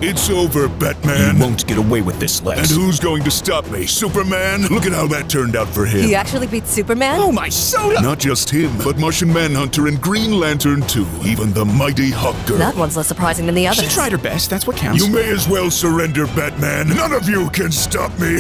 It's over, Batman. You won't get away with this, Lex. And who's going to stop me? Superman? Look at how that turned out for him. He actually beat Superman? Oh, my soda! Not just him, but Martian Manhunter and Green Lantern too. Even the mighty Hawk Girl. That one's less surprising than the others. She tried her best, that's what counts. You may as well surrender, Batman. None of you can stop me.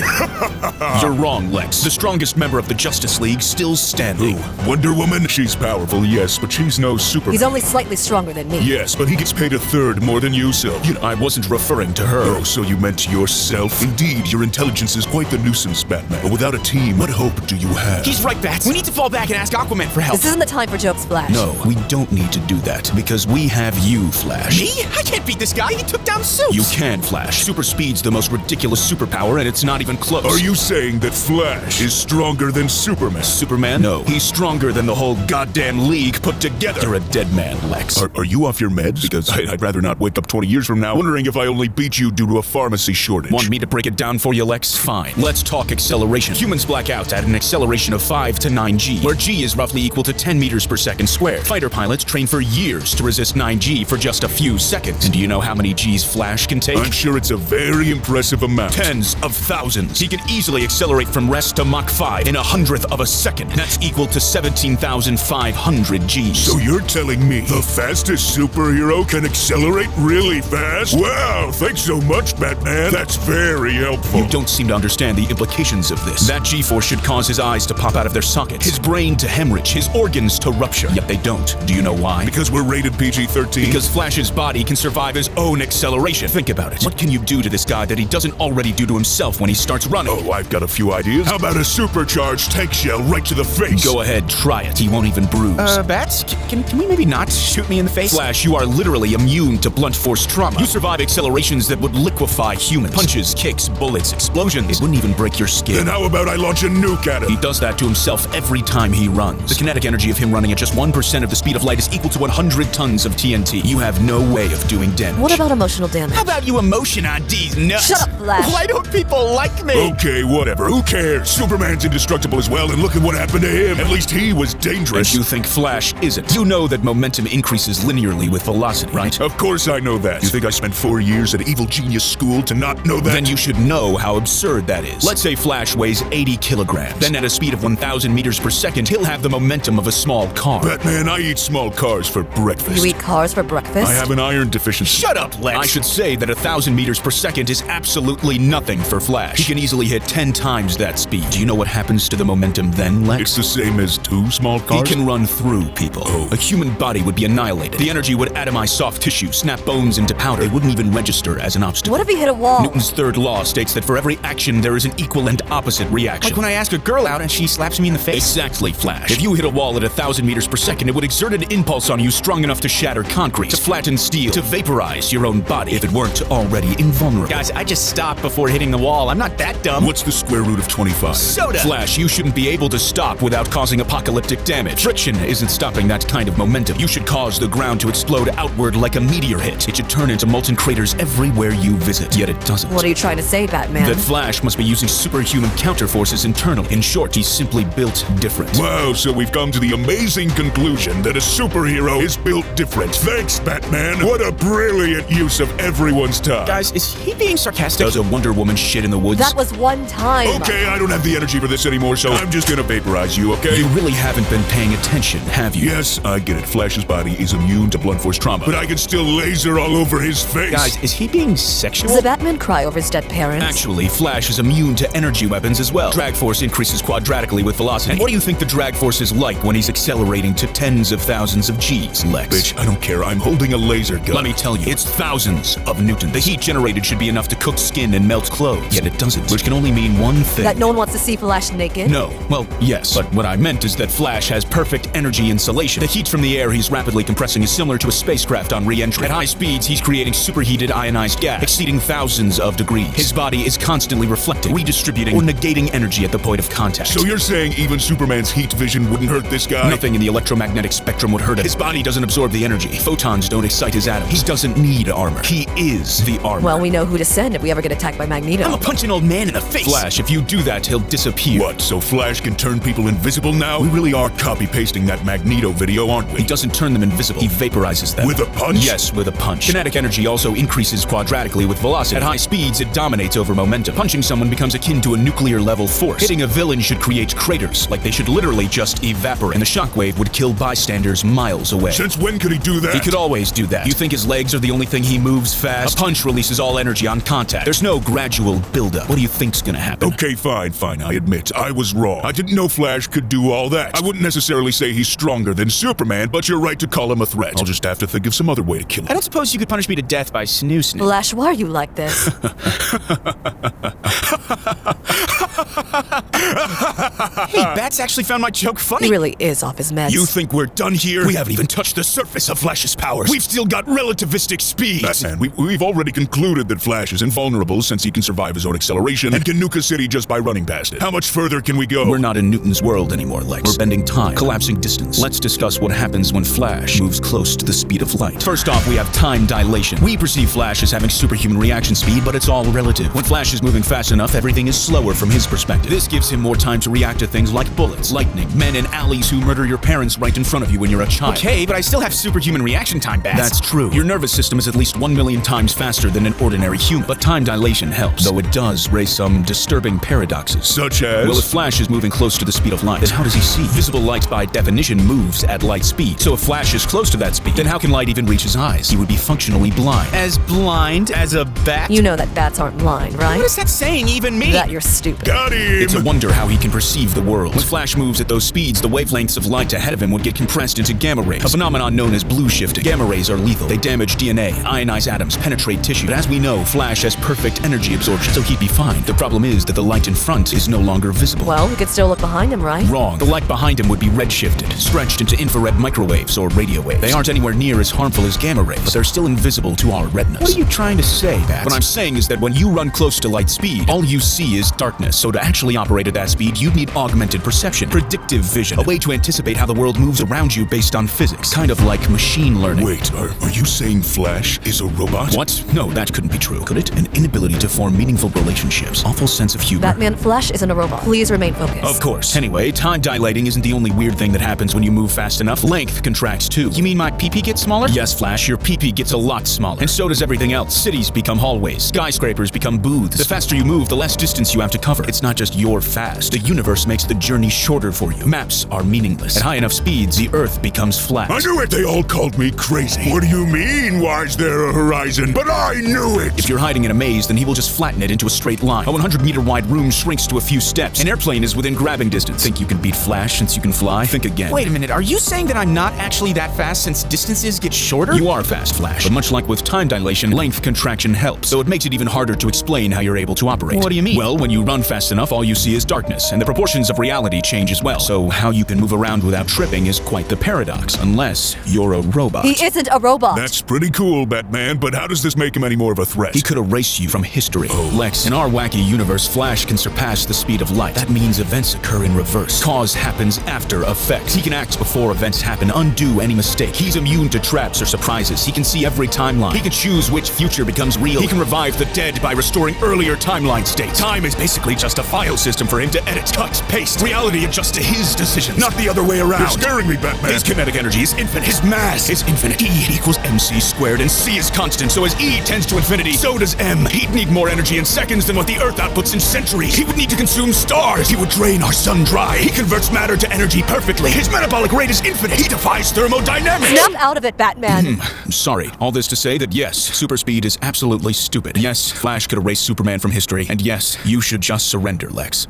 You're wrong, Lex. The strongest member of the Justice League still standing. Who? Wonder Woman? She's powerful, yes, but she's no Superman. He's only slightly stronger than me. Yes, but he gets paid a third more than you, so. I wasn't referring to her. Oh, so you meant yourself? Indeed, your intelligence is quite the nuisance, Batman. But without a team, what hope do you have? He's right, Bats. We need to fall back and ask Aquaman for help. This isn't the time for jokes, Flash. No, we don't need to do that, because we have you, Flash. Me? I can't beat this guy. He took down Zeus. You can, Flash. Super speed's the most ridiculous superpower, and it's not even close. Are you saying that Flash is stronger than Superman? Superman? No. He's stronger than the whole goddamn league put together. You're a dead man, Lex. Are you off your meds? Because I'd rather not wake up 20 years from now wondering if I only beat you due to a pharmacy shortage. Want me to break it down for you, Lex? Fine. Let's talk acceleration. Humans black out at an acceleration of 5 to 9G, where G is roughly equal to 10 meters per second squared. Fighter pilots train for years to resist 9G for just a few seconds. And do you know how many G's Flash can take? I'm sure it's a very impressive amount. Tens of thousands. He can easily accelerate from rest to Mach 5 in 100th of a second. That's equal to 17,500 G's. So you're telling me the fastest superhero can accelerate really fast? Wow, thanks so much, Batman. That's very helpful. You don't seem to understand the implications of this. That G-force should cause his eyes to pop out of their sockets, his brain to hemorrhage, his organs to rupture. Yet they don't. Do you know why? Because we're rated PG-13? Because Flash's body can survive his own acceleration. Think about it. What can you do to this guy that he doesn't already do to himself when he starts running? Oh, I've got a few ideas. How about a supercharged tank shell right to the face? Go ahead, try it. He won't even bruise. Bats, can we maybe not shoot me in the face? Flash, you are literally immune to blunt force trauma. You survive accelerations that would liquefy humans. Punches, kicks, bullets, explosions. It wouldn't even break your skin. Then how about I launch a nuke at him? He does that to himself every time he runs. The kinetic energy of him running at just 1% of the speed of light is equal to 100 tons of TNT. You have no way of doing damage. What about emotional damage? How about you emotion on these nuts? Shut up, Flash. Why don't people like me? Okay, whatever. Who cares? Superman's indestructible as well, and look at what happened to him. At least he was dangerous. And you think Flash isn't. You know that momentum increases linearly with velocity, right? Of course I know that. You think I spent 4 years at evil genius school to not know that? Then you should know how absurd that is. Let's say Flash weighs 80 kilograms. Then at a speed of 1,000 meters per second, he'll have the momentum of a small car. Batman, I eat small cars for breakfast. You eat cars for breakfast? I have an iron deficiency. Shut up, Lex. I should say that 1,000 meters per second is absolutely nothing for Flash. He can easily hit 10 times that speed. Do you know what happens to the momentum then, Lex? It's the same as 2 small cars? He can run through people. Oh. A human body would be annihilated. The energy would atomize soft tissue, snap bones into powder. It wouldn't even register as an obstacle. What if he hit a wall? Newton's third law states that for every action, there is an equal and opposite reaction. Like when I ask a girl out and she slaps me in the face? Exactly, Flash. If you hit a wall at 1,000 meters per second, it would exert an impulse on you strong enough to shatter concrete, to flatten steel, to vaporize your own body if it weren't already invulnerable. Guys, I just stopped before hitting the wall. I'm not that dumb. What's the square root of 25? Soda! Flash, you shouldn't be able to stop without causing apocalyptic damage. Friction isn't stopping that kind of momentum. You should cause the ground to explode outward like a meteor hit. It should turn into molten craters everywhere you visit, yet it doesn't. What are you trying to say, Batman? That Flash must be using superhuman counterforces internally. In short, he's simply built different. Wow, so we've come to the amazing conclusion that a superhero is built different. Thanks, Batman. What a brilliant use of everyone's time. Guys, is he being sarcastic? Does a Wonder Woman shit in the woods? That was one time. Okay, I don't have the energy for this anymore, so I'm just gonna vaporize you, okay? You really haven't been paying attention, have you? Yes, I get it. Flash's body is immune to blunt force trauma, but I can still laser all over his face. Guys, is he being sexual? Does the Batman cry over his dead parents? Actually, Flash is immune to energy weapons as well. Drag force increases quadratically with velocity. And what do you think the drag force is like when he's accelerating to tens of thousands of G's, Lex? Bitch, I don't care. I'm holding a laser gun. Let me tell you, it's thousands of newtons. The heat generated should be enough to cook skin and melt clothes, yet it doesn't, which can only mean one thing. That no one wants to see Flash naked? No. Well, yes. But what I meant is that Flash has perfect energy insulation. The heat from the air he's rapidly compressing is similar to a spacecraft on re-entry. At high speeds, he's creating superheated ionized gas, exceeding thousands of degrees. His body is constantly reflecting, redistributing, or negating energy at the point of contact. So you're saying even Superman's heat vision wouldn't hurt this guy? Nothing in the electromagnetic spectrum would hurt him. His body doesn't absorb the energy. Photons don't excite his atoms. He doesn't need armor. He is the armor. Well, we know who to send if we ever get attacked by Magneto. I'm gonna punch an old man in the face. Flash, if you do that, he'll disappear. What, so Flash can turn people invisible now? We really are copy-pasting that Magneto video, aren't we? He doesn't turn them invisible. He vaporizes them. With a punch? Yes, with a punch. Kinetic energy also increases increases quadratically with velocity. At high speeds, it dominates over momentum. Punching someone becomes akin to a nuclear-level force. Hitting a villain should create craters, like they should literally just evaporate, and the shockwave would kill bystanders miles away. Since when could he do that? He could always do that. You think his legs are the only thing he moves fast? A punch releases all energy on contact. There's no gradual buildup. What do you think's gonna happen? Okay, fine, I admit, I was wrong. I didn't know Flash could do all that. I wouldn't necessarily say he's stronger than Superman, but you're right to call him a threat. I'll just have to think of some other way to kill him. I don't suppose you could punish me to death by snoozing. Flash, why are you like this? Hey, Bats actually found my joke funny. He really is off his meds. You think we're done here? We haven't even touched the surface of Flash's powers. We've still got relativistic speed. Batman, we've already concluded that Flash is invulnerable since he can survive his own acceleration and can nuke a city just by running past it. How much further can we go? We're not in Newton's world anymore, Lex. We're bending time, collapsing distance. Let's discuss what happens when Flash moves close to the speed of light. First off, we have time dilation. We perceive Flash as having superhuman reaction speed, but it's all relative. When Flash is moving fast enough, everything is slower from his perspective. This gives him more time to react to things like bullets, lightning, men in alleys who murder your parents right in front of you when you're a child. Okay, but I still have superhuman reaction time, Bats. That's true. Your nervous system is at least 1 million times faster than an ordinary human. But time dilation helps, though it does raise some disturbing paradoxes. Such as? Well, if Flash is moving close to the speed of light, then how does he see? Visible light by definition moves at light speed. So if Flash is close to that speed, then how can light even reach his eyes? He would be functionally blind. As blind as a bat? You know that bats aren't blind, right? What does that saying even mean? That you're stupid. Got him! It's a wonder how he can perceive the world. When Flash moves at those speeds, the wavelengths of light ahead of him would get compressed into gamma rays, a phenomenon known as blue shifting. Gamma rays are lethal. They damage DNA, ionize atoms, penetrate tissue. But as we know, Flash has perfect energy absorption, so he'd be fine. The problem is that the light in front is no longer visible. Well, we could still look behind him, right? Wrong. The light behind him would be redshifted, stretched into infrared microwaves or radio waves. They aren't anywhere near as harmful as gamma rays, but they're still invisible to our retinas. What are you trying to say, Bats? What I'm saying is that when you run close to light speed, all you see is darkness. So to actually operate at that speed, you'd need augmented perception, predictive vision, a way to anticipate how the world moves around you based on physics, kind of like machine learning. Wait, are you saying Flash is a robot? What? No, that couldn't be true, could it? An inability to form meaningful relationships, awful sense of humor. Batman, Flash isn't a robot. Please remain focused. Of course. Anyway, time dilating isn't the only weird thing that happens when you move fast enough. Length contracts too. You mean my pee-pee gets smaller? Yes, Flash, your pee-pee gets a lot smaller. And so does everything else. Cities become hallways. Skyscrapers become booths. The faster you move, the less distance you have to cover. It's not just you're fast. The universe makes the journey shorter for you. Maps are meaningless. At high enough speeds, the Earth becomes flat. I knew it! They all called me crazy. What do you mean, why is there a horizon? But I knew it! If you're hiding in a maze, then he will just flatten it into a straight line. A 100-meter wide room shrinks to a few steps. An airplane is within grabbing distance. Think you can beat Flash since you can fly? Think again. Wait a minute, are you saying that I'm not actually that fast since distances get shorter? You are fast, Flash. But much like with time dilation, length contraction helps. So it makes it even harder to explain how you're able to operate. What do you mean? Well, when you run fast enough, all you see is darkness, and the proportions of reality change as well. So how you can move around without tripping is quite the paradox, unless you're a robot. He isn't a robot. That's pretty cool, Batman, but how does this make him any more of a threat? He could erase you from history. Lex, in our wacky universe, Flash can surpass the speed of light. That means events occur in reverse. Cause happens after effect. He can act before events happen, undo any mistake. He's immune to traps or surprises. He can see every timeline. He can choose which future becomes real. He can revive the dead by restoring earlier timeline states. Time is basically just a file system for him to edit, cut, paste. Reality adjusts to his decisions, not the other way around. You're scaring me, Batman. His kinetic energy is infinite. His mass is infinite. E equals mc squared, and c is constant. So as E tends to infinity, so does m. He'd need more energy in seconds than what the Earth outputs in centuries. He would need to consume stars. He would drain our sun dry. He converts matter to energy perfectly. His metabolic rate is infinite. He defies thermodynamics. Snap out of it, Batman. Sorry. All this to say that yes, super speed is absolutely stupid. Yes, Flash could erase Superman from history. And yes, you should just surrender, Lex.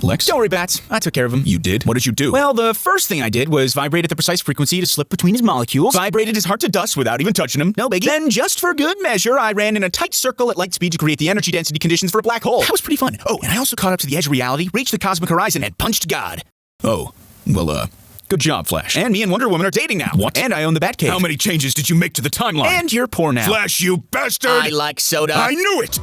Lex? Don't worry, Bats. I took care of him. You did? What did you do? Well, the first thing I did was vibrate at the precise frequency to slip between his molecules, vibrated his heart to dust without even touching him. No biggie. Then, just for good measure, I ran in a tight circle at light speed to create the energy density conditions for a black hole. That was pretty fun. Oh, and I also caught up to the edge of reality, reached the cosmic horizon, and punched God. Oh, well, good job, Flash. And me and Wonder Woman are dating now. What? And I own the Batcave. How many changes did you make to the timeline? And you're poor now. Flash, you bastard! I like soda. I knew it!